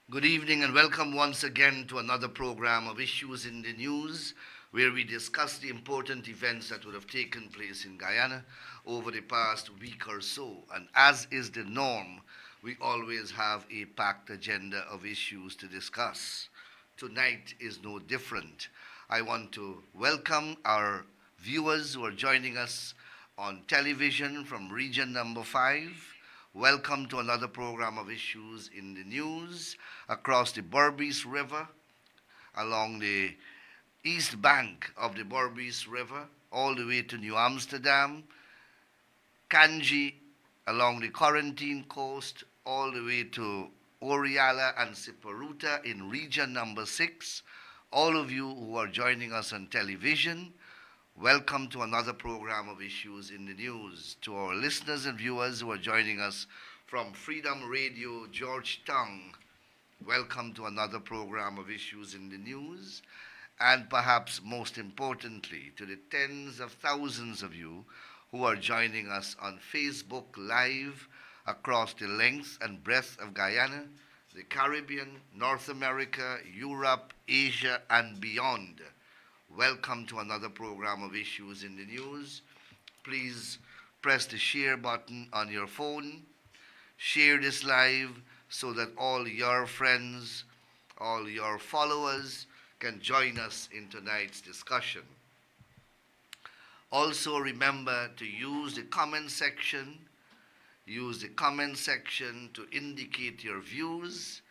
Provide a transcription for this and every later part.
Good evening and welcome once again to another program of Issues in the News, where we discuss the important events that would have taken place in Guyana over the past week or so. And as is the norm, we always have a packed agenda of issues to discuss. Tonight is no different. I want to welcome our viewers who are joining us on television from region number 5. Welcome to another program of issues in the news across the Berbice River, along the east bank of the Berbice River, all the way to New Amsterdam, Kanji, along the Quarantine Coast, all the way to Oriala and Siparuta in region number 6. All of you who are joining us on television, welcome to another program of Issues in the News. To our listeners and viewers who are joining us from Freedom Radio Georgetown, welcome to another program of Issues in the News. And perhaps most importantly, to the tens of thousands of you who are joining us on Facebook Live across the length and breadth of Guyana, the Caribbean, North America, Europe, Asia, and beyond. Welcome to another program of Issues in the News. Please press the share button on your phone. Share this live so that all your friends, all your followers can join us in tonight's discussion. Also remember to use the comment section. Use the comment section to indicate your views,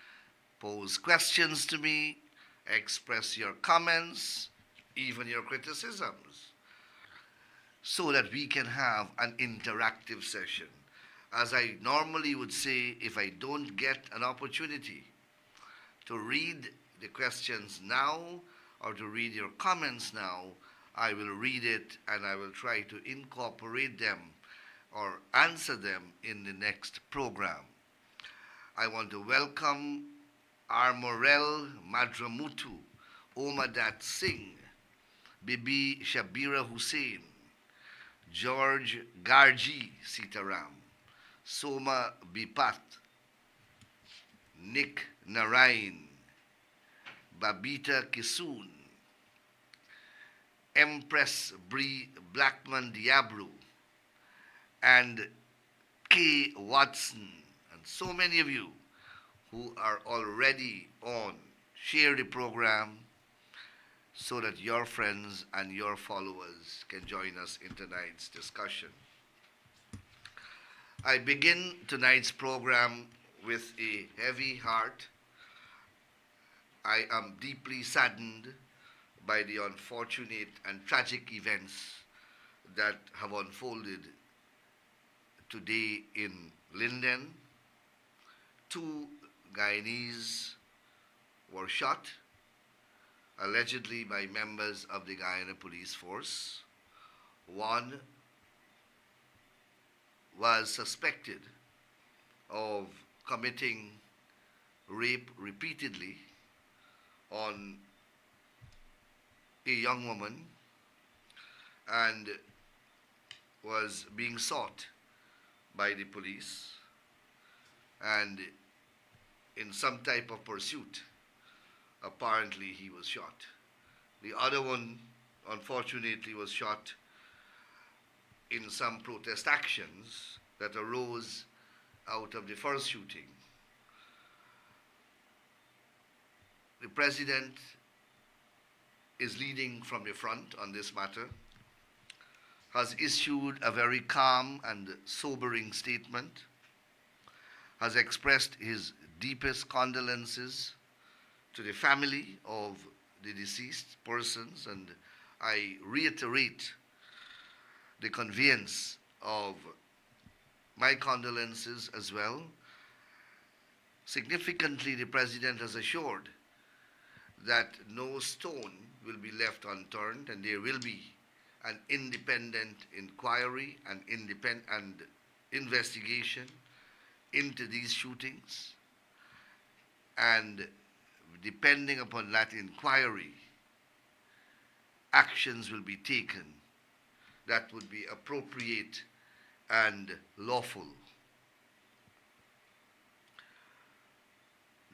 pose questions to me, express your comments, even your criticisms, so that we can have an interactive session. As I normally would say, if I don't get an opportunity to read the questions now or to read your comments now, I will read it and I will try to incorporate them or answer them in the next program. I want to welcome Armorel Madramutu, Omadat Singh, Bibi Shabira Hussain, George Garji Sitaram, Soma Bipat, Nick Narain, Babita Kisoon, Empress Bree Blackman Diabru, and K. Watson, and so many of you who are already on. Share the program so that your friends and your followers can join us in tonight's discussion. I begin tonight's program with a heavy heart. I am deeply saddened by the unfortunate and tragic events that have unfolded today in Linden. 2 Guyanese were shot, allegedly by members of the Guyana Police Force. One was suspected of committing rape repeatedly on a young woman and was being sought by the police, and in some type of pursuit, apparently he was shot. The other one, unfortunately, was shot in some protest actions that arose out of the first shooting. The president is leading from the front on this matter, has issued a very calm and sobering statement, has expressed his deepest condolences to the family of the deceased persons, and I reiterate the conveyance of my condolences as well. Significantly, the president has assured that no stone will be left unturned, and there will be an independent inquiry and investigation into these shootings. And depending upon that inquiry, actions will be taken that would be appropriate and lawful.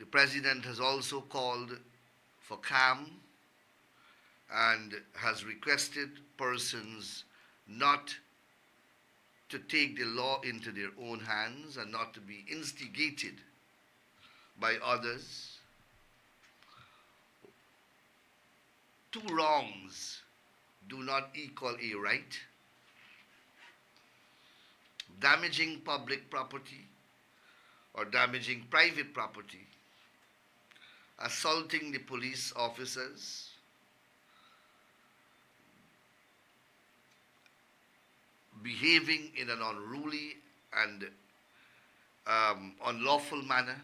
The President has also called for calm and has requested persons not to take the law into their own hands and not to be instigated by others. Two wrongs do not equal a right. Damaging public property or damaging private property, assaulting the police officers, behaving in an unruly and unlawful manner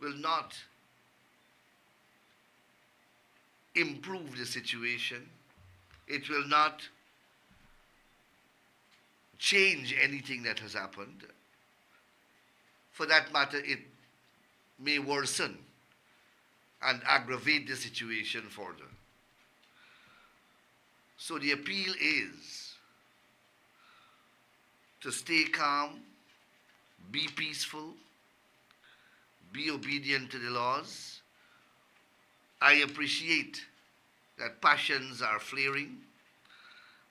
will not improve the situation. It will not change anything that has happened. For that matter, it may worsen and aggravate the situation further. So the appeal is to stay calm, be peaceful, be obedient to the laws. I appreciate that passions are flaring.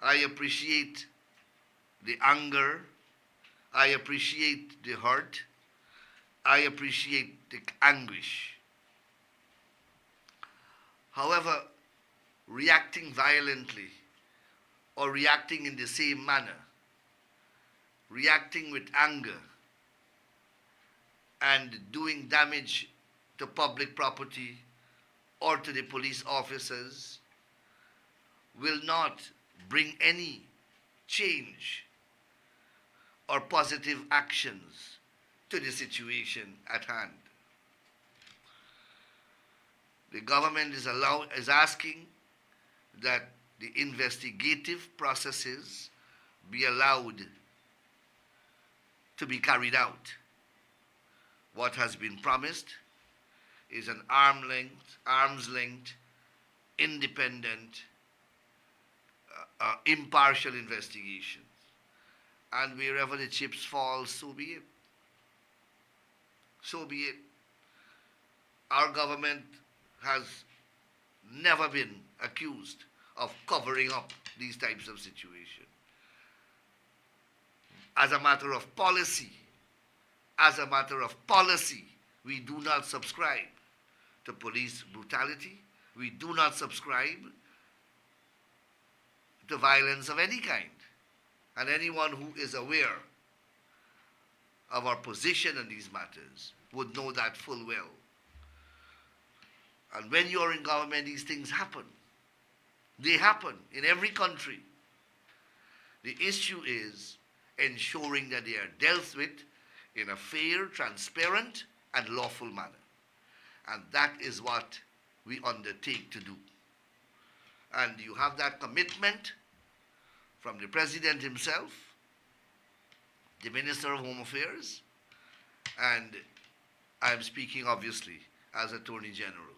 I appreciate the anger. I appreciate the hurt. I appreciate the anguish. However, reacting violently or reacting in the same manner, reacting with anger and doing damage to public property or to the police officers will not bring any change or positive actions to the situation at hand. The government is asking that the investigative processes be allowed to be carried out. What has been promised is an arm's length, independent, impartial investigation. And wherever the chips fall, so be it. So be it. Our government has never been accused of covering up these types of situations. As a matter of policy, we do not subscribe to police brutality. We do not subscribe to violence of any kind. And anyone who is aware of our position on these matters would know that full well. And when you're in government, these things happen. They happen in every country. The issue is ensuring that they are dealt with in a fair, transparent, and lawful manner. And that is what we undertake to do. And you have that commitment from the President himself, the Minister of Home Affairs, and I'm speaking obviously as Attorney General.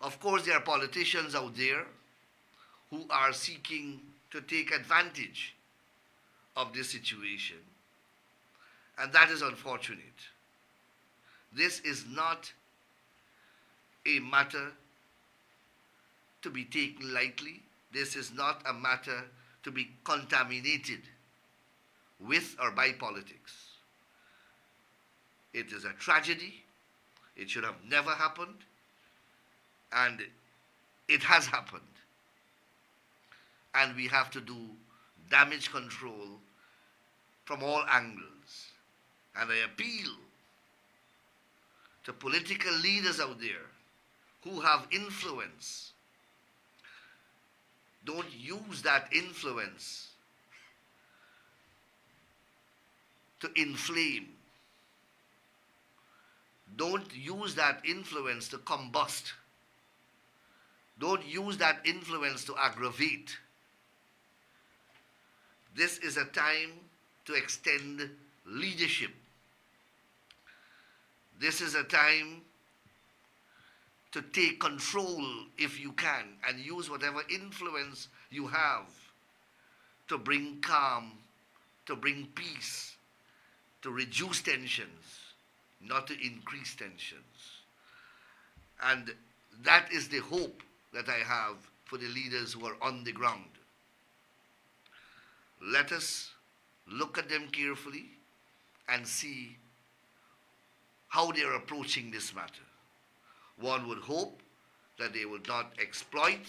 Of course, there are politicians out there who are seeking to take advantage of this situation, and that is unfortunate. This is not a matter to be taken lightly. This is not a matter to be contaminated with or by politics. It is a tragedy. It should have never happened. And it has happened. And we have to do damage control from all angles. And I appeal to political leaders out there who have influence. Don't use that influence to inflame. Don't use that influence to combust. Don't use that influence to aggravate. This is a time to extend leadership. This is a time to take control if you can and use whatever influence you have to bring calm, to bring peace, to reduce tensions, not to increase tensions. And that is the hope that I have for the leaders who are on the ground. Let us look at them carefully and see how they are approaching this matter. One would hope that they will not exploit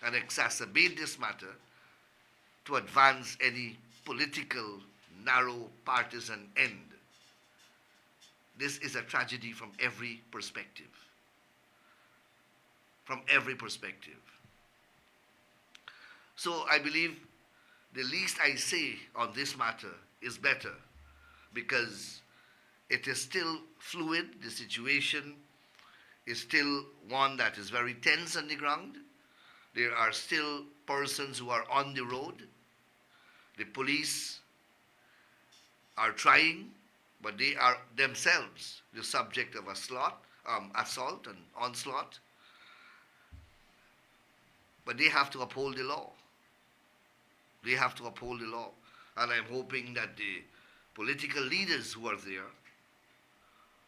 and exacerbate this matter to advance any political, narrow, partisan end. This is a tragedy from every perspective. From every perspective. So I believe the least I say on this matter is better, because it is still fluid. The situation is still one that is very tense on the ground. There are still persons who are on the road. The police are trying, but they are themselves the subject of assault and onslaught. But they have to uphold the law. They have to uphold the law. And I'm hoping that the political leaders who are there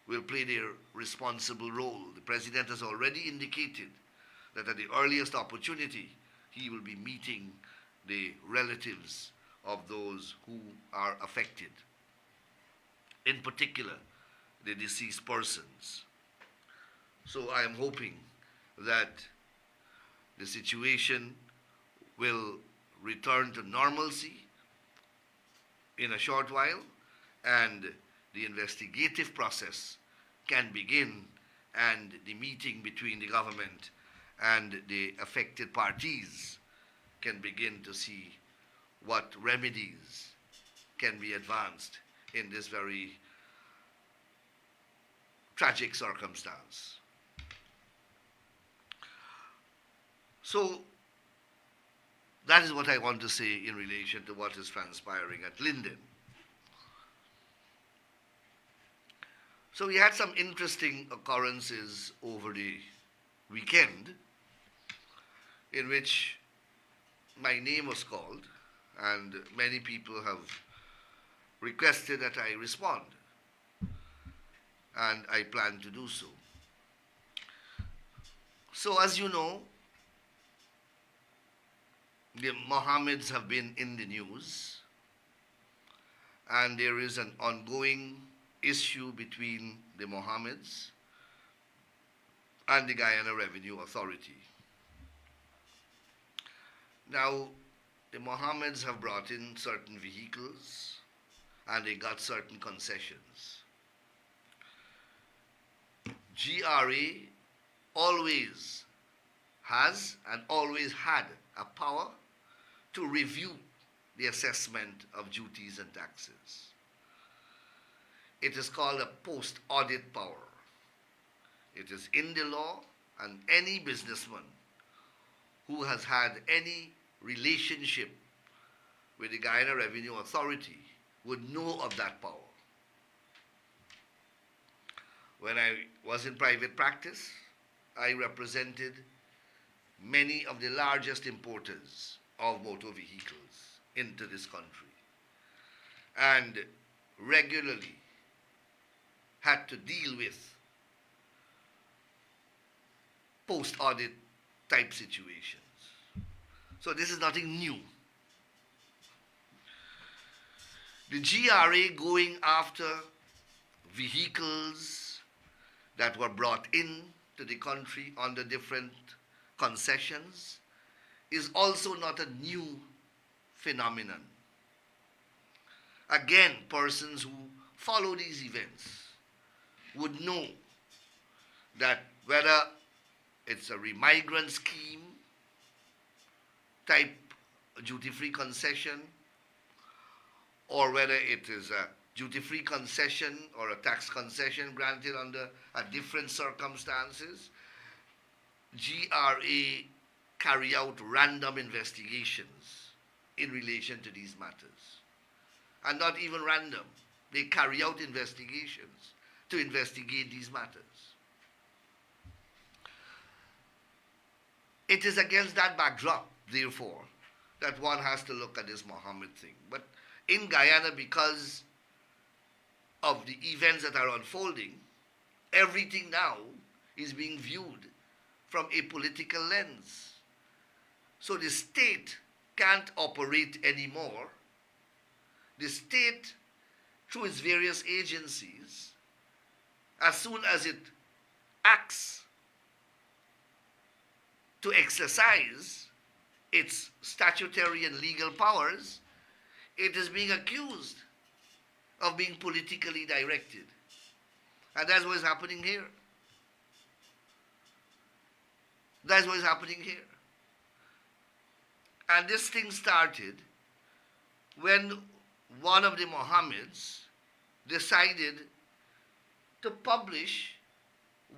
will play their responsible role. The president has already indicated that at the earliest opportunity, he will be meeting the relatives of those who are affected, in particular, the deceased persons. So I am hoping that the situation will return to normalcy in a short while, and the investigative process can begin, and the meeting between the government and the affected parties can begin to see what remedies can be advanced in this very tragic circumstance. So that is what I want to say in relation to what is transpiring at Linden. So we had some interesting occurrences over the weekend in which my name was called, and many people have requested that I respond, and I plan to do so. So as you know, the Mohammeds have been in the news, and there is an ongoing issue between the Mohammeds and the Guyana Revenue Authority. Now, the Mohammeds have brought in certain vehicles and they got certain concessions. GRA always has and always had a power to review the assessment of duties and taxes. It is called a post-audit power. It is in the law, and any businessman who has had any relationship with the Guyana Revenue Authority would know of that power. When I was in private practice, I represented many of the largest importers of motor vehicles into this country, and regularly had to deal with post-audit type situations. So this is nothing new. The GRA going after vehicles that were brought in to the country under different concessions is also not a new phenomenon. Again, persons who follow these events would know that whether it's a remigrant scheme type duty-free concession, or whether it is a duty-free concession or a tax concession granted under a different circumstances, GRA carry out random investigations in relation to these matters. And not even random, they carry out investigations to investigate these matters. It is against that backdrop, therefore, that one has to look at this Mohammed thing. But in Guyana, because of the events that are unfolding, everything now is being viewed from a political lens. So the state can't operate anymore. The state, through its various agencies, as soon as it acts to exercise its statutory and legal powers, it is being accused of being politically directed. And that's what is happening here. That's what is happening here. And this thing started when one of the Mohammeds decided to publish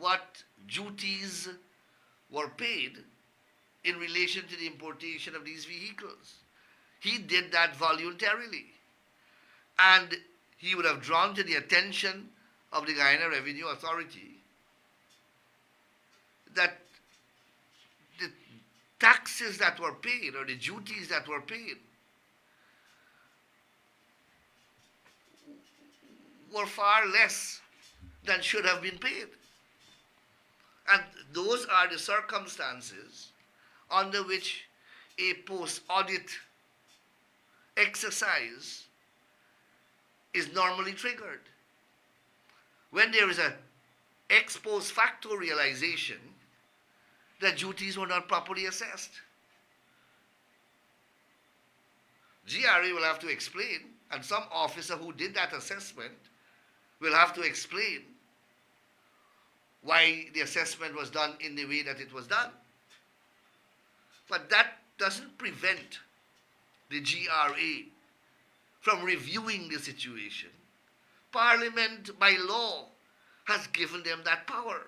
what duties were paid in relation to the importation of these vehicles. He did that voluntarily. And he would have drawn to the attention of the Guyana Revenue Authority that the taxes that were paid or the duties that were paid were far less than should have been paid. And those are the circumstances under which a post-audit exercise is normally triggered. When there is an ex post facto realization that duties were not properly assessed. GRA will have to explain, and some officer who did that assessment will have to explain why the assessment was done in the way that it was done. But that doesn't prevent the GRA from reviewing the situation. Parliament, by law, has given them that power.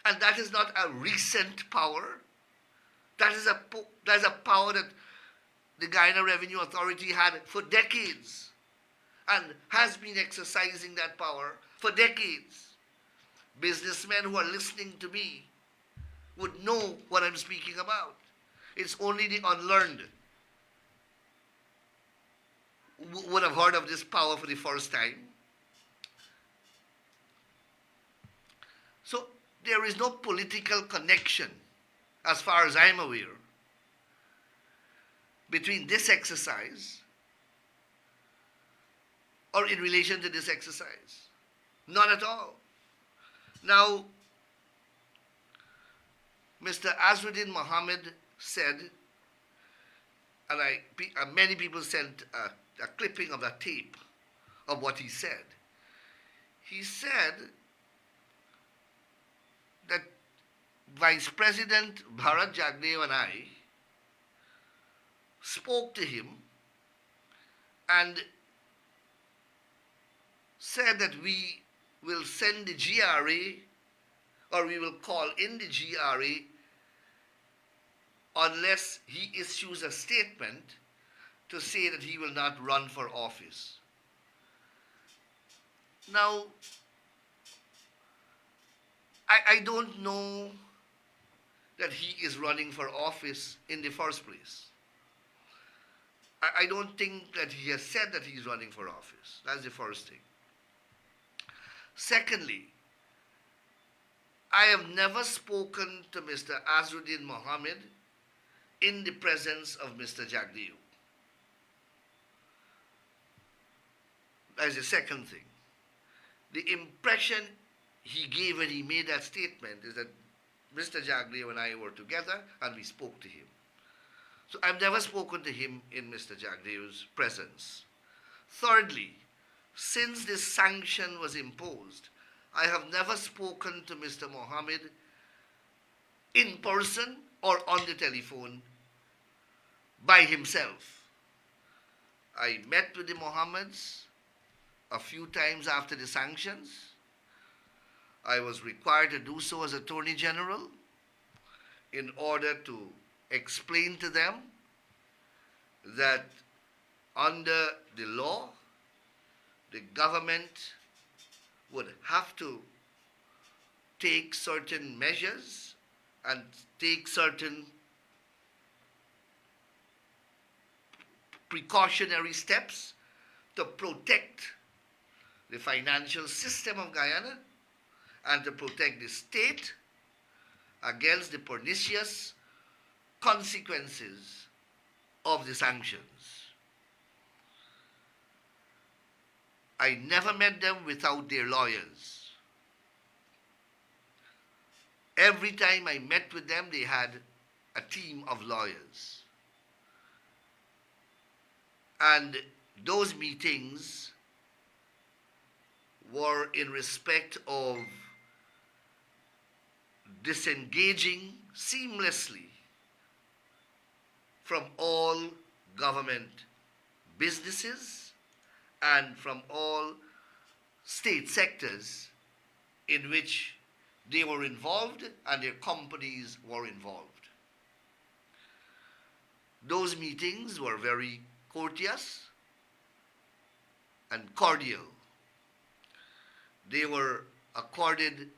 And that is not a recent power. That is a power that the Guyana Revenue Authority had for decades and has been exercising that power for decades. Businessmen who are listening to me would know what I'm speaking about. It's only the unlearned would have heard of this power for the first time. So there is no political connection, as far as I'm aware, between this exercise or in relation to this exercise. None at all. Now, Mr. Azruddin Mohammed said, and many people sent a clipping of that tape of what he said. He said that Vice President Bharat Jagdev and I spoke to him and said that we will send the GRA, or we will call in the GRA unless he issues a statement to say that he will not run for office. Now, I don't know that he is running for office in the first place. I don't think that he has said that he's running for office. That's the first thing. Secondly, I have never spoken to Mr. Azruddin Mohammed in the presence of Mr. Jagdev. That's the second thing. The impression he gave when he made that statement is that Mr. Jagdev and I were together and we spoke to him. So I've never spoken to him in Mr. Jagdev's presence. Thirdly, since this sanction was imposed, I have never spoken to Mr. Mohammed in person or on the telephone by himself. I met with the Mohammeds a few times after the sanctions. I was required to do so as Attorney General in order to explain to them that under the law, the government would have to take certain measures and take certain precautionary steps to protect the financial system of Guyana and to protect the state against the pernicious consequences of the sanctions. I never met them without their lawyers. Every time I met with them, they had a team of lawyers. And those meetings were in respect of disengaging seamlessly from all government businesses and from all state sectors in which they were involved and their companies were involved. Those meetings were very courteous and cordial. They were accorded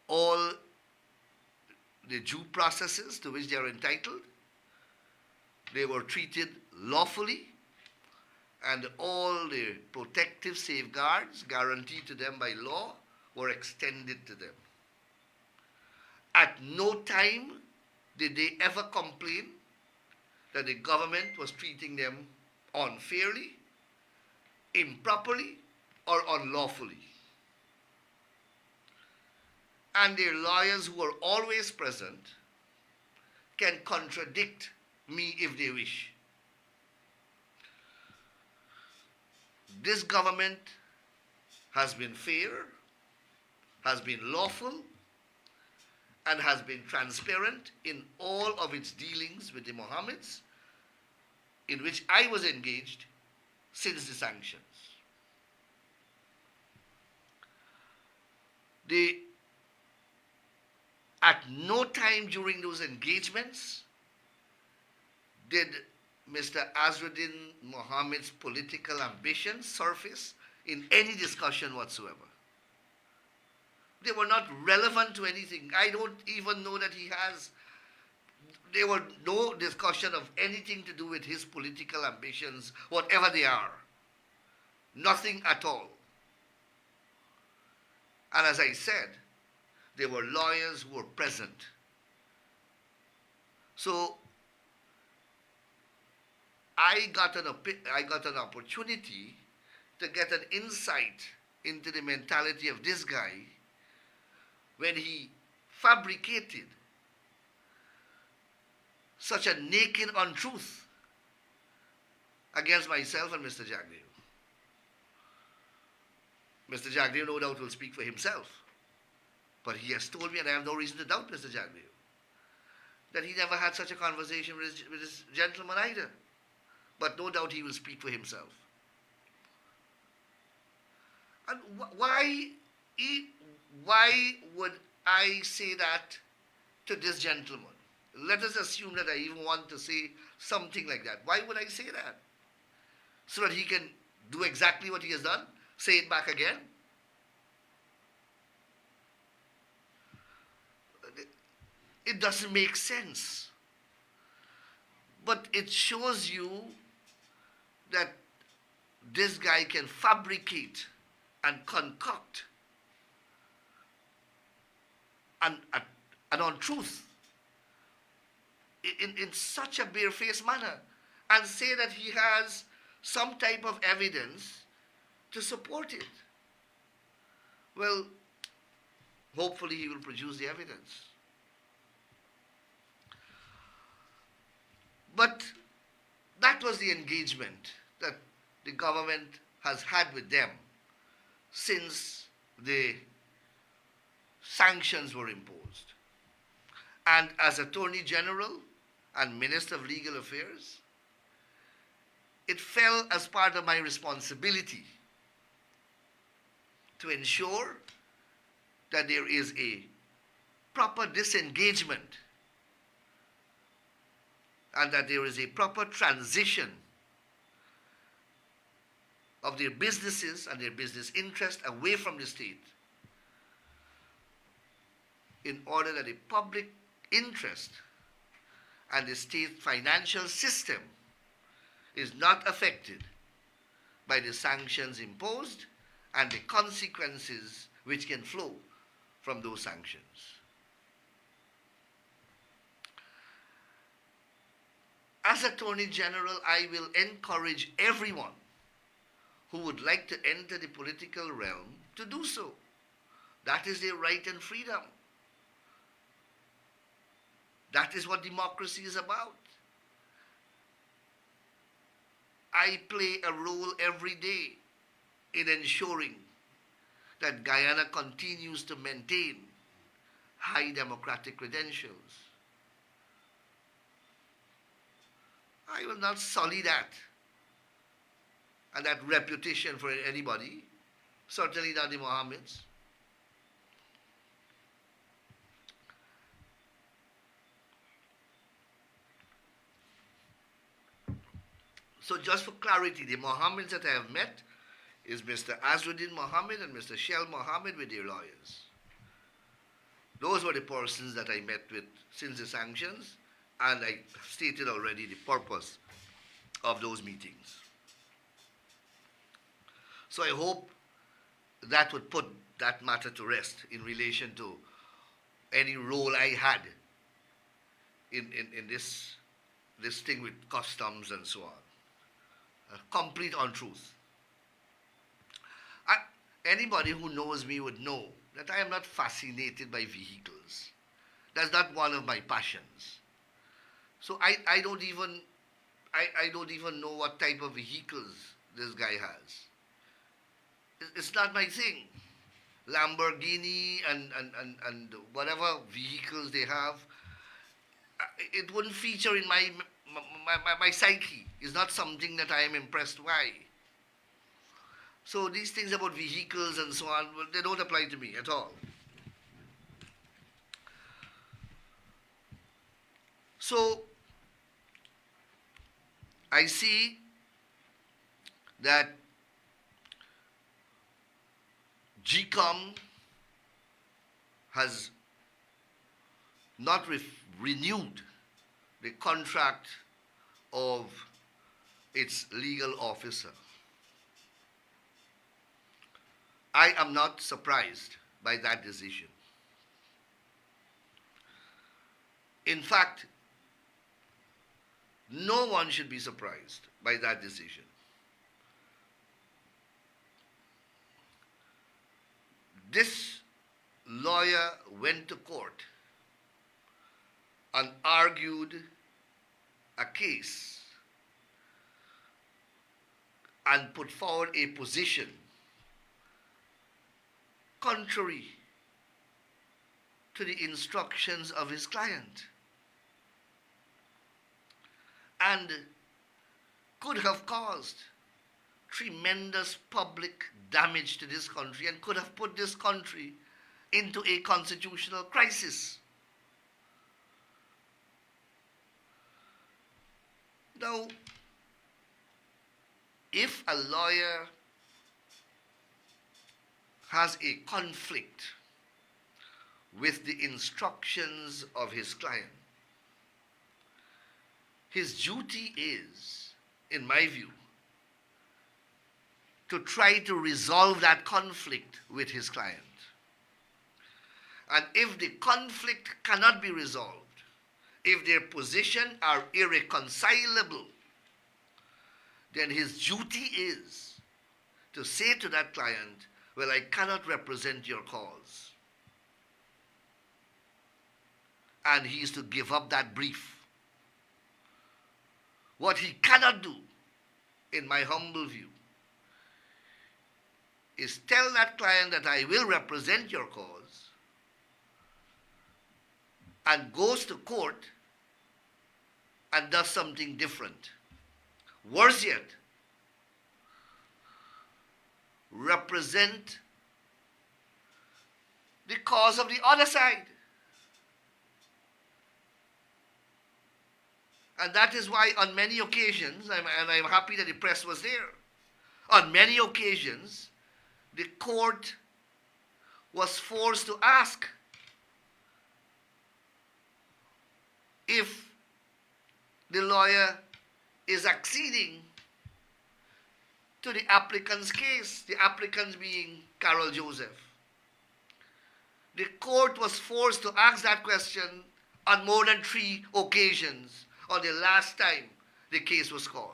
all the due processes to which they are entitled. They were treated lawfully, and all the protective safeguards guaranteed to them by law were extended to them. At no time did they ever complain that the government was treating them unfairly, improperly, or unlawfully. And their lawyers, who are always present, can contradict me if they wish. This government has been fair, has been lawful, and has been transparent in all of its dealings with the Mohammeds, in which I was engaged since the sanctions. At no time during those engagements did Mr. Azruddin Mohammed's political ambitions surface in any discussion whatsoever. They were not relevant to anything. I don't even know that there were no discussion of anything to do with his political ambitions, whatever they are. Nothing at all. And as I said, there were lawyers who were present. So I got an opportunity to get an insight into the mentality of this guy when he fabricated such a naked untruth against myself and Mr. Jagdeo. Mr. Jagdeo no doubt will speak for himself, but he has told me, and I have no reason to doubt Mr. Jagdeo, that he never had such a conversation with this gentleman either. But no doubt he will speak for himself. And why would I say that to this gentleman? Let us assume that I even want to say something like that. Why would I say that? So that he can do exactly what he has done? Say it back again? It doesn't make sense. But it shows you that this guy can fabricate and concoct an untruth in such a barefaced manner and say that he has some type of evidence to support it. Well, hopefully he will produce the evidence. But that was the engagement that the government has had with them since the sanctions were imposed. And as Attorney General and Minister of Legal Affairs, it fell as part of my responsibility to ensure that there is a proper disengagement and that there is a proper transition of their businesses and their business interests away from the state, in order that the public interest and the state financial system is not affected by the sanctions imposed and the consequences which can flow from those sanctions. As Attorney General, I will encourage everyone who would like to enter the political realm to do so. That is their right and freedom. That is what democracy is about. I play a role every day in ensuring that Guyana continues to maintain high democratic credentials. I will not sully that and that reputation for anybody, certainly not the Mohammeds. So just for clarity, the Mohammeds that I have met is Mr. Azruddin Mohammed and Mr. Shell Mohammed with their lawyers. Those were the persons that I met with since the sanctions, and I stated already the purpose of those meetings. So I hope that would put that matter to rest in relation to any role I had in this thing with customs and so on. A complete untruth. Anybody who knows me would know that I am not fascinated by vehicles. That's not one of my passions. So I don't even know what type of vehicles this guy has. It's not my thing. Lamborghini and whatever vehicles they have, it wouldn't feature in my psyche. It's not something that I am impressed by. So these things about vehicles and so on, well, they don't apply to me at all. So I see that GCOM has not renewed the contract of its legal officer. I am not surprised by that decision. In fact, no one should be surprised by that decision. This lawyer went to court and argued a case and put forward a position contrary to the instructions of his client, and could have caused tremendous public damage to this country and could have put this country into a constitutional crisis. Now, if a lawyer has a conflict with the instructions of his client, his duty is, in my view, to try to resolve that conflict with his client. And if the conflict cannot be resolved, if their positions are irreconcilable, then his duty is to say to that client, well, I cannot represent your cause. And he is to give up that brief. What he cannot do, in my humble view, is tell that client that I will represent your cause and goes to court and does something different. Worse yet, represent the cause of the other side. And that is why on many occasions, and I'm happy that the press was there, on many occasions, the court was forced to ask if the lawyer is acceding to the applicant's case, the applicant being Carol Joseph. The court was forced to ask that question on more than 3 occasions on the last time the case was called.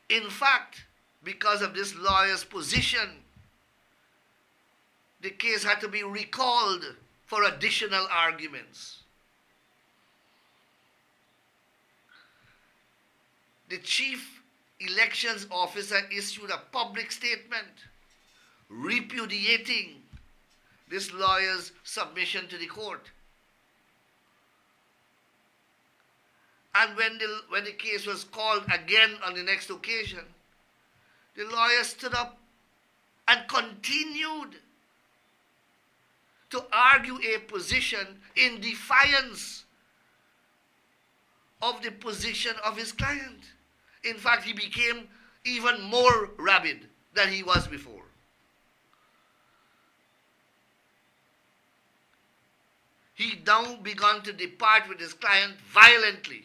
In fact, because of this lawyer's position, the case had to be recalled for additional arguments. The chief elections officer issued a public statement repudiating this lawyer's submission to the court. And when the case was called again on the next occasion, the lawyer stood up and continued to argue a position in defiance of the position of his client. In fact, he became even more rabid than he was before. He now began to depart with his client violently,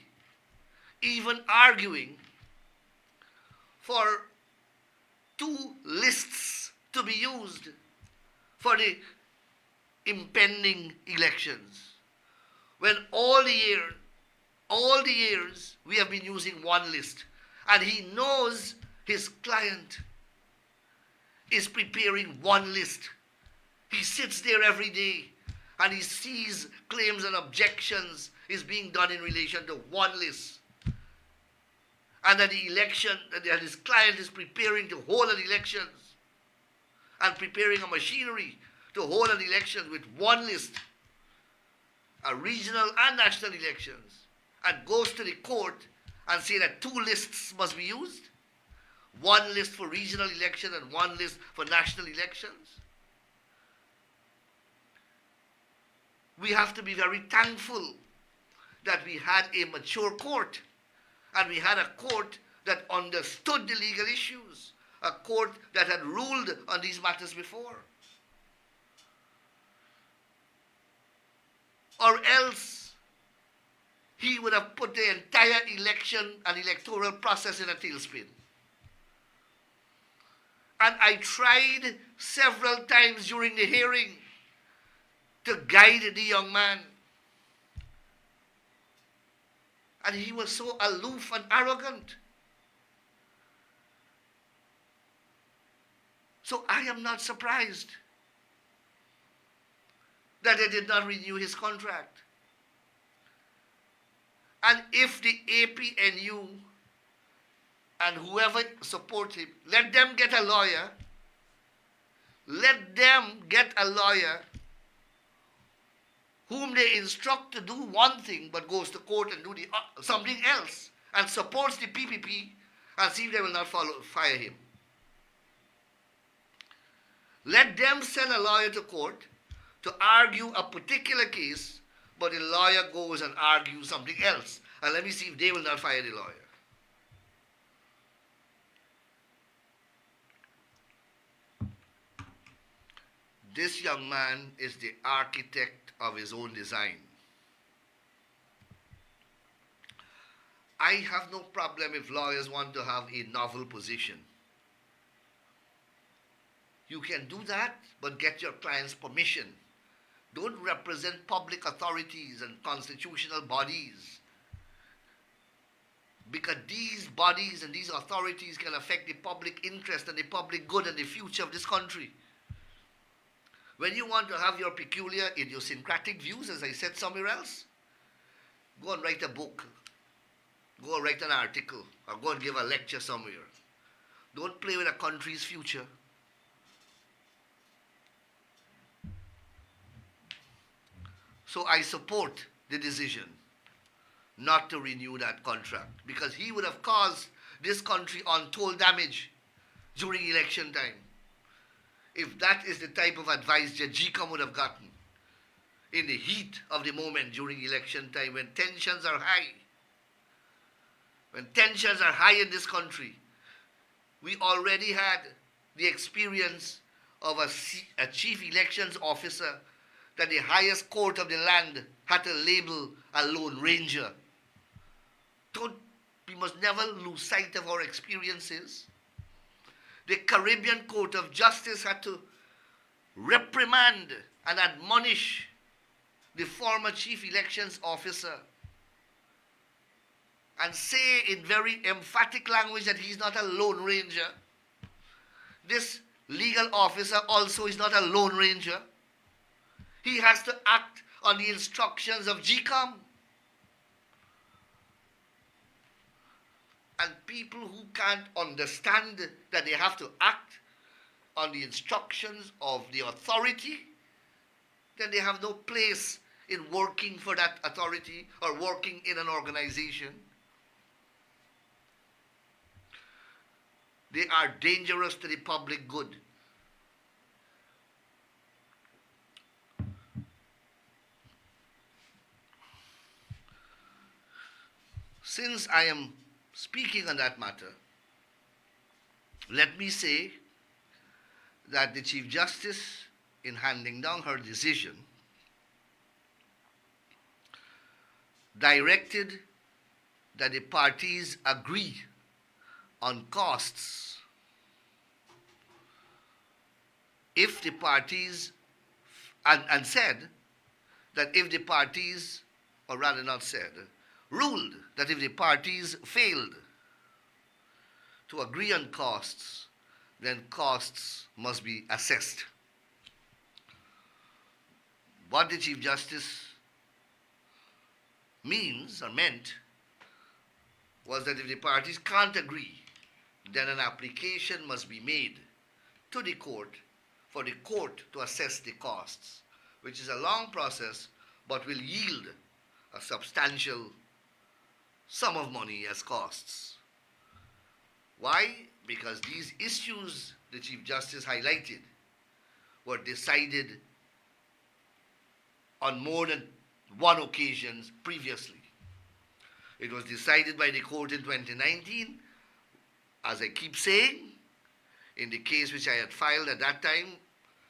even arguing for 2 lists to be used for the impending elections. When all the years we have been using 1 list, and he knows his client is preparing 1 list. He sits there every day and he sees claims and objections is being done in relation to 1 list. And that the election, that his client is preparing to hold an elections and preparing a machinery to hold an election with 1 list, a regional and national elections, and goes to the court and say that 2 lists must be used, 1 list for regional election and 1 list for national elections. We have to be very thankful that we had a mature court, and we had a court that understood the legal issues, a court that had ruled on these matters before. Or else he would have put the entire election and electoral process in a tailspin. And I tried several times during the hearing to guide the young man. And he was so aloof and arrogant. So I am not surprised that they did not renew his contract. And if the APNU and whoever supports him, let them get a lawyer. Let them get a lawyer whom they instruct to do one thing but goes to court and do something else and supports the PPP, and see if they will not fire him. Let them send a lawyer to court to argue a particular case, but the lawyer goes and argues something else. And let me see if they will not fire the lawyer. This young man is the architect of his own design. I have no problem if lawyers want to have a novel position. You can do that, but get your client's permission. Don't represent public authorities and constitutional bodies, because these bodies and these authorities can affect the public interest and the public good and the future of this country. When you want to have your peculiar idiosyncratic views, as I said somewhere else, go and write a book, go and write an article, or go and give a lecture somewhere. Don't play with a country's future. So I support the decision not to renew that contract, because he would have caused this country untold damage during election time. If that is the type of advice Jajika would have gotten in the heat of the moment during election time, when tensions are high. When tensions are high in this country, we already had the experience of a chief elections officer that the highest court of the land had to label a lone ranger. we must never lose sight of our experiences. The Caribbean Court of Justice had to reprimand and admonish the former chief elections officer and say in very emphatic language that he's not a lone ranger. This legal officer also is not a lone ranger. He has to act on the instructions of GCOM. And people who can't understand that they have to act on the instructions of the authority, then they have no place in working for that authority or working in an organization. They are dangerous to the public good. Since I am speaking on that matter, let me say that the Chief Justice, in handing down her decision, directed that the parties agree on costs. If the parties, and said that if the parties, or rather not said, ruled that if the parties failed to agree on costs, then costs must be assessed. What the Chief Justice means or meant was that if the parties can't agree, then an application must be made to the court for the court to assess the costs, which is a long process but will yield a substantial sum of money as costs. Why? Because these issues the Chief Justice highlighted were decided on more than one occasion previously. It was decided by the court in 2019, as I keep saying, in the case which I had filed at that time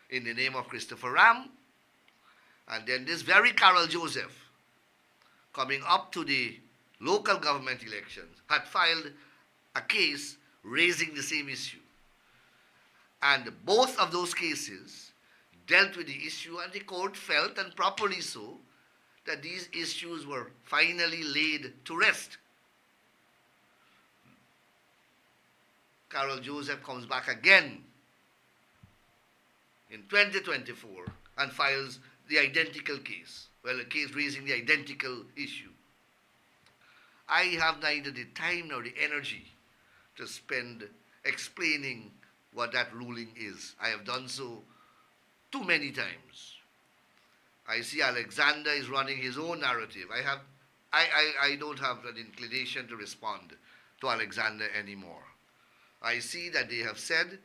in the name of Christopher Ram, and then this very Carol Joseph, coming up to the local government elections, had filed a case raising the same issue. And both of those cases dealt with the issue, and the court felt, and properly so, that these issues were finally laid to rest. Carol Joseph comes back again in 2024 and files the identical case. Well, a case raising the identical issue. I have neither the time nor the energy to spend explaining what that ruling is. I have done so too many times. I see Alexander is running his own narrative. I don't have an inclination to respond to Alexander anymore. I see that they have said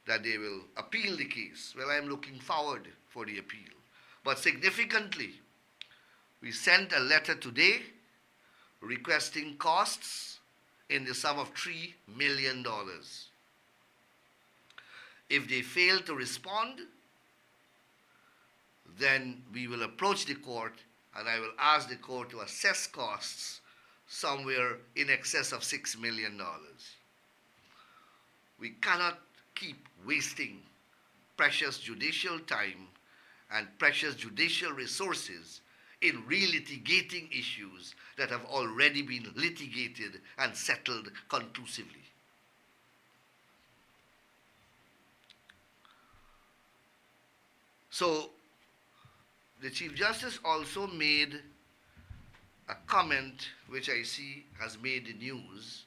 that they will appeal the case. Well, I'm looking forward for the appeal. But significantly, we sent a letter today requesting costs in the sum of $3 million. If they fail to respond, then we will approach the court and I will ask the court to assess costs somewhere in excess of $6 million. We cannot keep wasting precious judicial time and precious judicial resources in relitigating issues that have already been litigated and settled conclusively. So, the Chief Justice also made a comment which I see has made the news,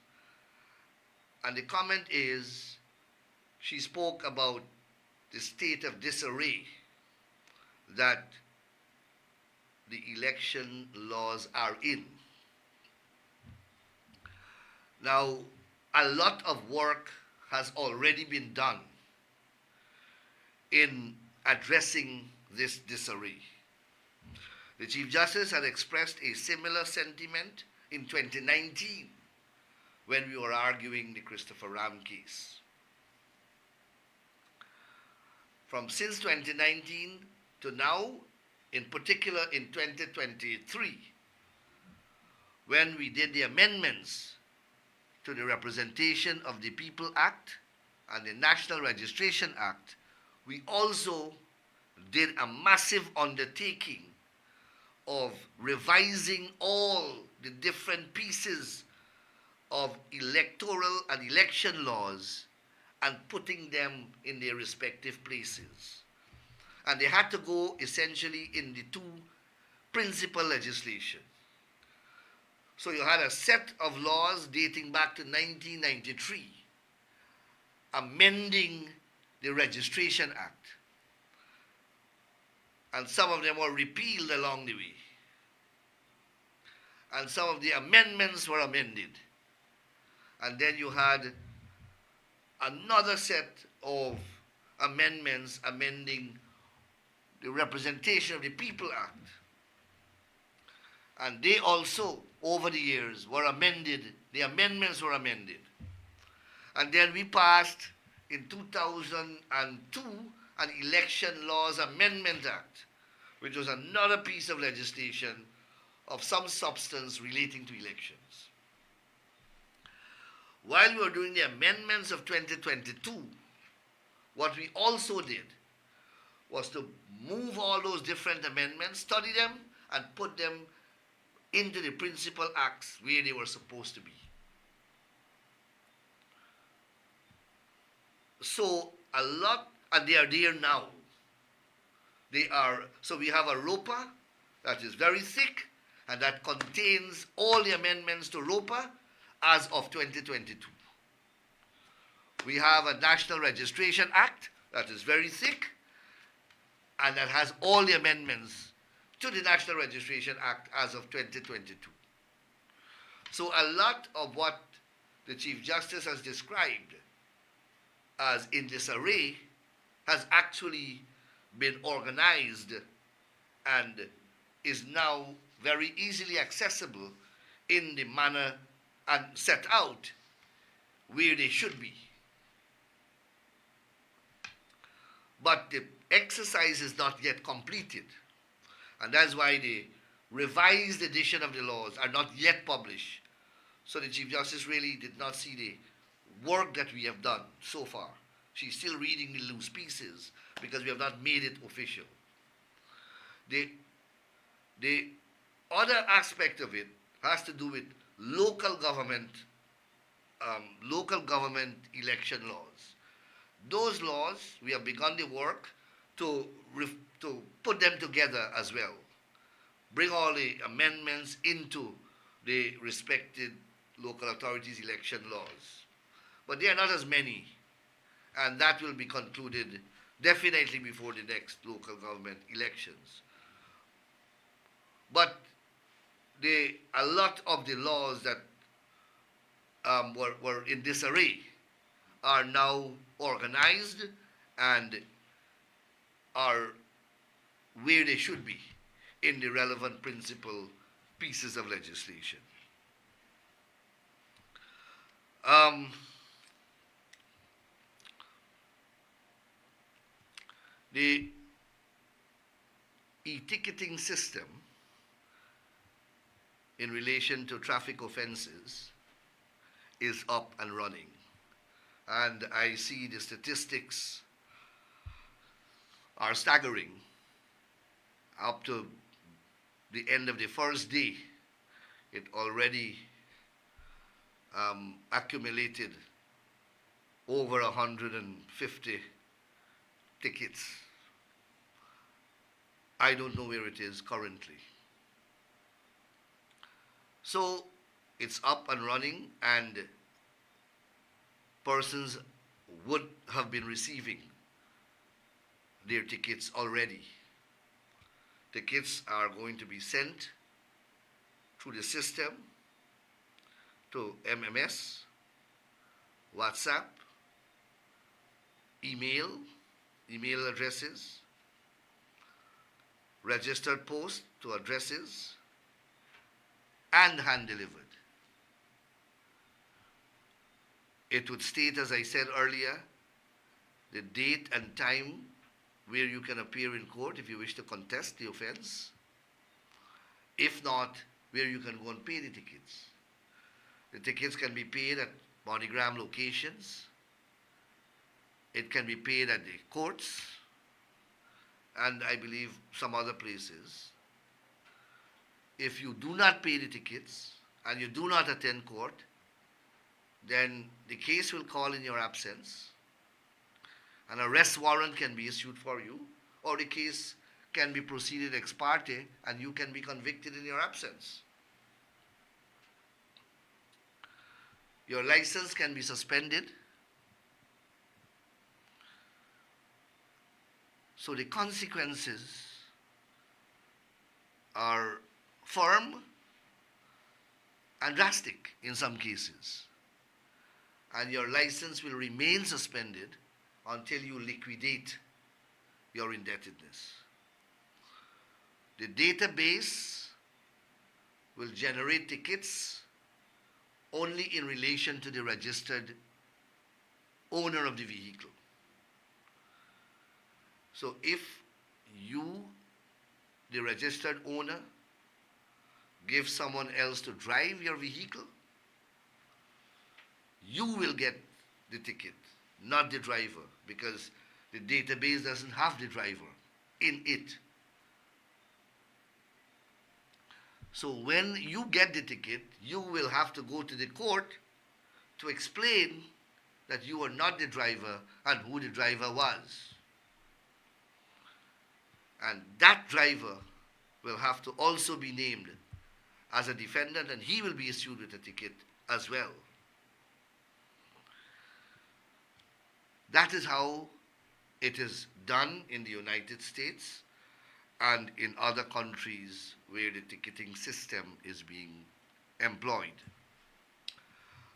and the comment is, she spoke about the state of disarray that the election laws are in. Now, a lot of work has already been done in addressing this disarray. The Chief Justice had expressed a similar sentiment in 2019 when we were arguing the Christopher Ram case. Since 2019 to now, in particular in 2023, when we did the amendments to the Representation of the People Act and the National Registration Act, we also did a massive undertaking of revising all the different pieces of electoral and election laws and putting them in their respective places. And they had to go essentially in the two principal legislation. So you had a set of laws dating back to 1993, amending the Registration Act. And some of them were repealed along the way. And some of the amendments were amended. And then you had another set of amendments amending the Representation of the People Act. And they also, over the years, were amended. The amendments were amended. And then we passed, in 2002, an Election Laws Amendment Act, which was another piece of legislation of some substance relating to elections. While we were doing the amendments of 2022, what we also did was to move all those different amendments, study them, and put them into the principal acts where they were supposed to be. So a lot, and they are there now. So we have a ROPA that is very thick, and that contains all the amendments to ROPA as of 2022. We have a National Registration Act that is very thick, and that has all the amendments to the National Registration Act as of 2022. So a lot of what the Chief Justice has described as in disarray has actually been organized and is now very easily accessible in the manner and set out where they should be. But the exercise is not yet completed. And that's why the revised edition of the laws are not yet published. So the Chief Justice really did not see the work that we have done so far. She's still reading the loose pieces because we have not made it official. The other aspect of it has to do with local government election laws. Those laws, we have begun the work to put them together as well. Bring all the amendments into the respected local authorities' election laws. But they are not as many, and that will be concluded definitely before the next local government elections. But a lot of the laws that were in disarray are now organized and are where they should be in the relevant principal pieces of legislation. The e-ticketing system in relation to traffic offenses is up and running. And I see the statistics are staggering. Up to the end of the first day, it already accumulated over 150 tickets. I don't know where it is currently. So it's up and running, and persons would have been receiving their tickets already. Tickets are going to be sent through the system to MMS, WhatsApp, email addresses, registered post to addresses, and hand-delivered. It would state, as I said earlier, the date and time where you can appear in court if you wish to contest the offense. If not, where you can go and pay the tickets. The tickets can be paid at monogram locations. It can be paid at the courts and I believe some other places. If you do not pay the tickets and you do not attend court, then the case will call in your absence. An arrest warrant can be issued for you, or the case can be proceeded ex parte and you can be convicted in your absence. Your license can be suspended. So the consequences are firm and drastic in some cases. And your license will remain suspended until you liquidate your indebtedness. The database will generate tickets only in relation to the registered owner of the vehicle. So if you, the registered owner, give someone else to drive your vehicle, you will get the ticket, not the driver, because the database doesn't have the driver in it. So when you get the ticket, you will have to go to the court to explain that you are not the driver and who the driver was. And that driver will have to also be named as a defendant, and he will be issued with a ticket as well. That is how it is done in the United States and in other countries where the ticketing system is being employed.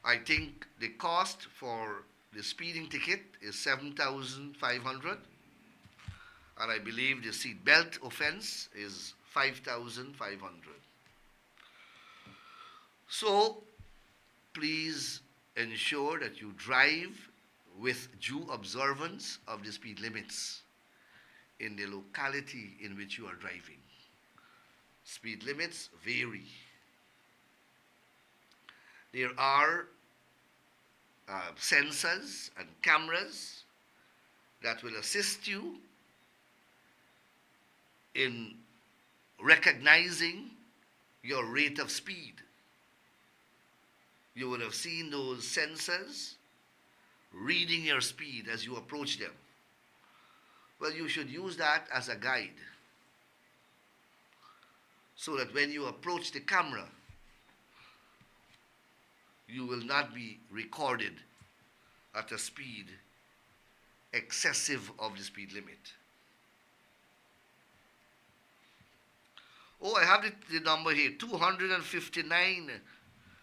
I think the cost for the speeding ticket is $7,500. And I believe the seat belt offense is $5,500. So please ensure that you drive with due observance of the speed limits in the locality in which you are driving. Speed limits vary. There are sensors and cameras that will assist you in recognizing your rate of speed. You would have seen those sensors reading your speed as you approach them. Well, you should use that as a guide so that when you approach the camera, you will not be recorded at a speed excessive of the speed limit. Oh, I have the number here. 259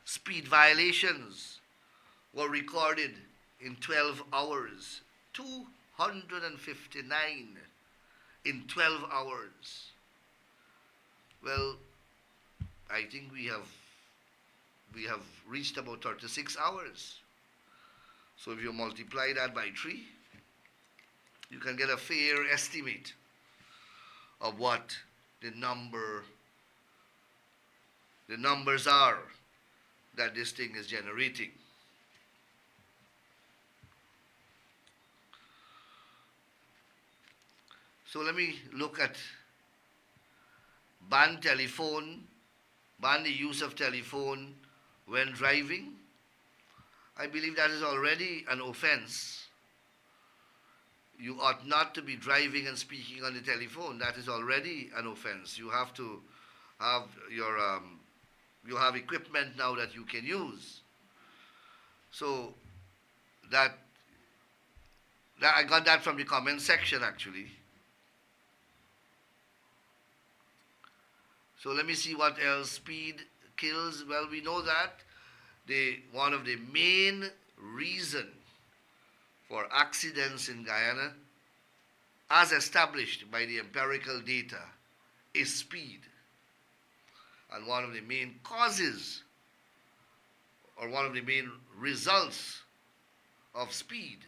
speed violations were recorded in 12 hours. 259 in 12 hours. Well, I think we have reached about 36 hours. So if you multiply that by 3, you can get a fair estimate of what the numbers are that this thing is generating. So let me look at ban the use of telephone when driving. I believe that is already an offense. You ought not to be driving and speaking on the telephone. That is already an offense. You have to have your, you have equipment now that you can use. So that I got that from the comment section actually. So let me see what else. Speed kills. Well, we know that one of the main reason for accidents in Guyana, as established by the empirical data, is speed. And one of the main causes, or one of the main results of speed,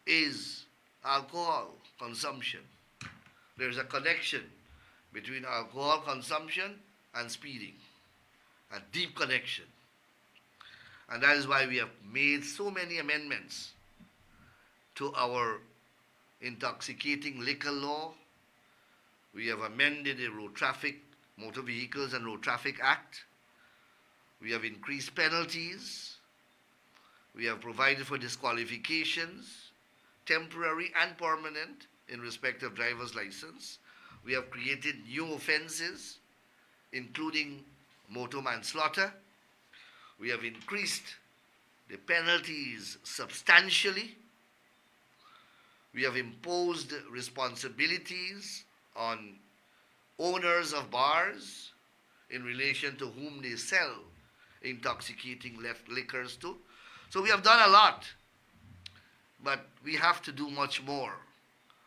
is alcohol consumption. There's a connection between alcohol consumption and speeding. a deep connection. And that is why we have made so many amendments to our intoxicating liquor law. We have amended the Road Traffic, Motor Vehicles and Road Traffic Act. We have increased penalties. We have provided for disqualifications, temporary and permanent, in respect of driver's license. We have created new offenses, including motor manslaughter. We have increased the penalties substantially. We have imposed responsibilities on owners of bars in relation to whom they sell intoxicating liquors to. So we have done a lot, but we have to do much more.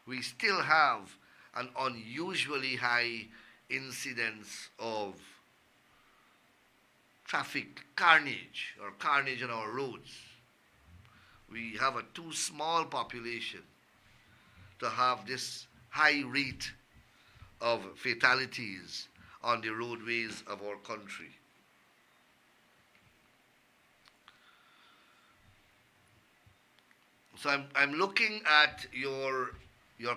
We still have an unusually high incidence of traffic carnage or carnage on our roads. We have a too small population to have this high rate of fatalities on the roadways of our country. So I'm looking at your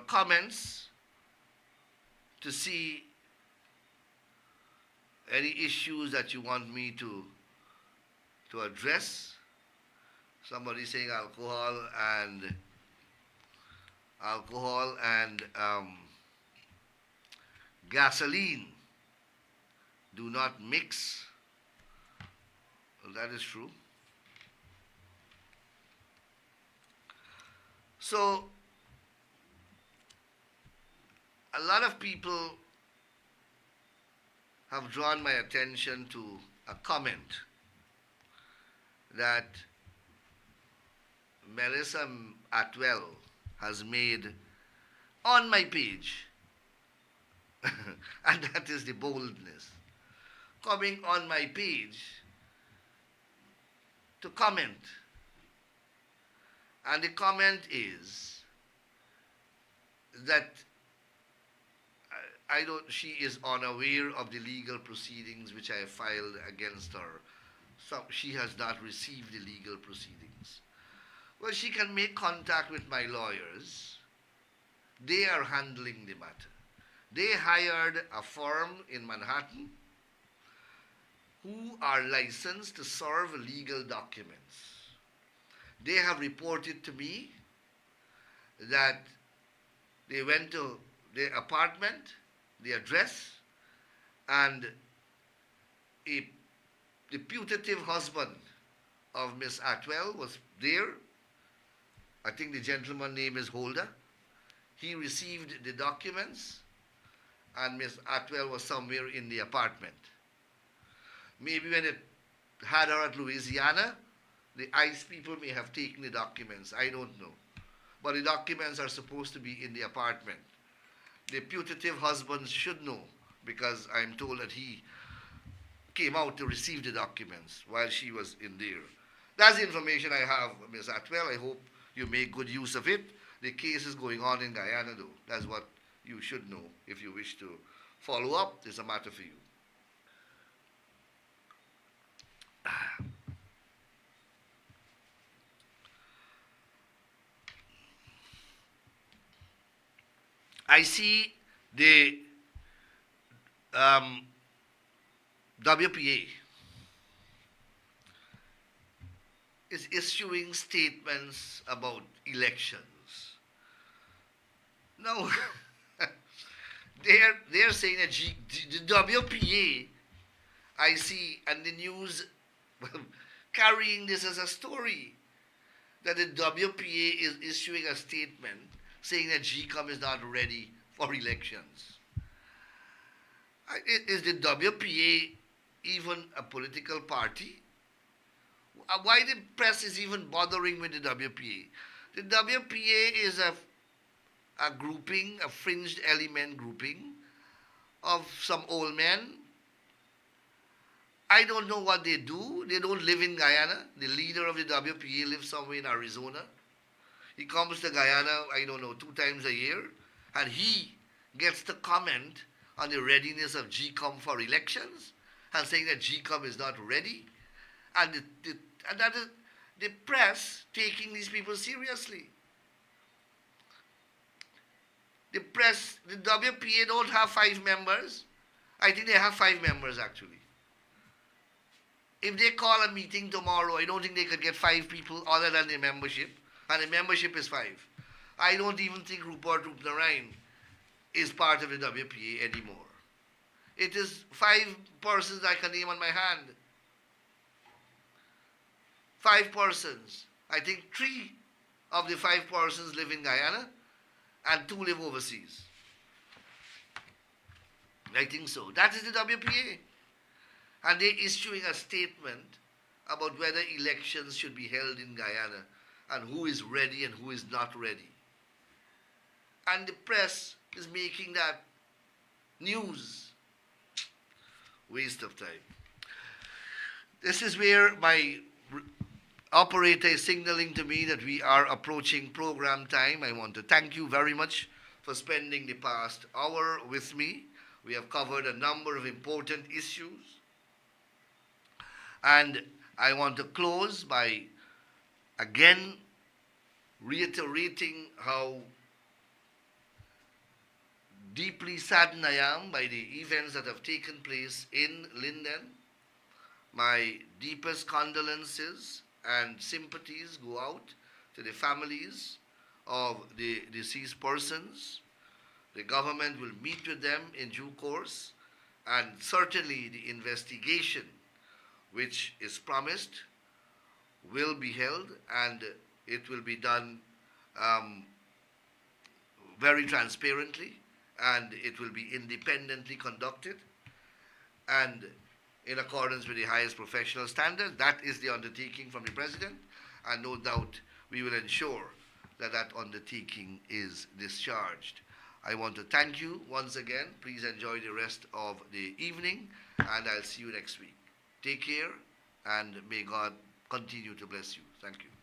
comments to see any issues that you want me to address. Somebody saying alcohol and gasoline do not mix. Well, that is true. So a lot of people have drawn my attention to a comment that Melissa Atwell has made on my page. And that is the boldness. Coming on my page to comment. And the comment is that she is unaware of the legal proceedings which I have filed against her. So she has not received the legal proceedings. Well, she can make contact with my lawyers. They are handling the matter. They hired a firm in Manhattan who are licensed to serve legal documents. They have reported to me that they went to their apartment, the address, and the putative husband of Miss Atwell was there. I think the gentleman's name is Holder. He received the documents, and Miss Atwell was somewhere in the apartment. Maybe when it had her at Louisiana, the ICE people may have taken the documents. I don't know. But the documents are supposed to be in the apartment. The putative husband should know, because I'm told that he came out to receive the documents while she was in there. That's the information I have, Ms. Atwell. I hope you make good use of it. The case is going on in Guyana, though. That's what you should know if you wish to follow up. It's a matter for you. I see the WPA is issuing statements about elections. No, they're saying that the WPA, I see, and the news carrying this as a story, that the WPA is issuing a statement saying that GCOM is not ready for elections. Is the WPA even a political party? Why the press is even bothering with the WPA? The WPA is a grouping, a fringed element grouping of some old men. I don't know what they do. They don't live in Guyana. The leader of the WPA lives somewhere in Arizona. He comes to Guyana, I don't know, 2 times a year, and he gets to comment on the readiness of GCOM for elections. and saying that GCOM is not ready, and and that is the press taking these people seriously. The press, the WPA don't have 5 members. I think they have 5 members actually. If they call a meeting tomorrow, I don't think they could get 5 people other than the membership, and the membership is 5. I don't even think Rupert Rupnarayan is part of the WPA anymore. It is 5 persons I can name on my hand. 5 persons. I think 3 of the 5 persons live in Guyana and 2 live overseas. I think so. That is the WPA. And they're issuing a statement about whether elections should be held in Guyana and who is ready and who is not ready. And the press is making that news. Waste of time. This is where my operator is signaling to me that we are approaching program time. I want to thank you very much for spending the past hour with me. We have covered a number of important issues. And I want to close by again reiterating how deeply saddened I am by the events that have taken place in Linden. My deepest condolences and sympathies go out to the families of the deceased persons. The government will meet with them in due course, and certainly the investigation which is promised will be held, and it will be done very transparently, and it will be independently conducted and in accordance with the highest professional standards. That is the undertaking from the President, and no doubt we will ensure that that undertaking is discharged. I want to thank you once again. Please enjoy the rest of the evening, and I'll see you next week. Take care, and may God continue to bless you. Thank you.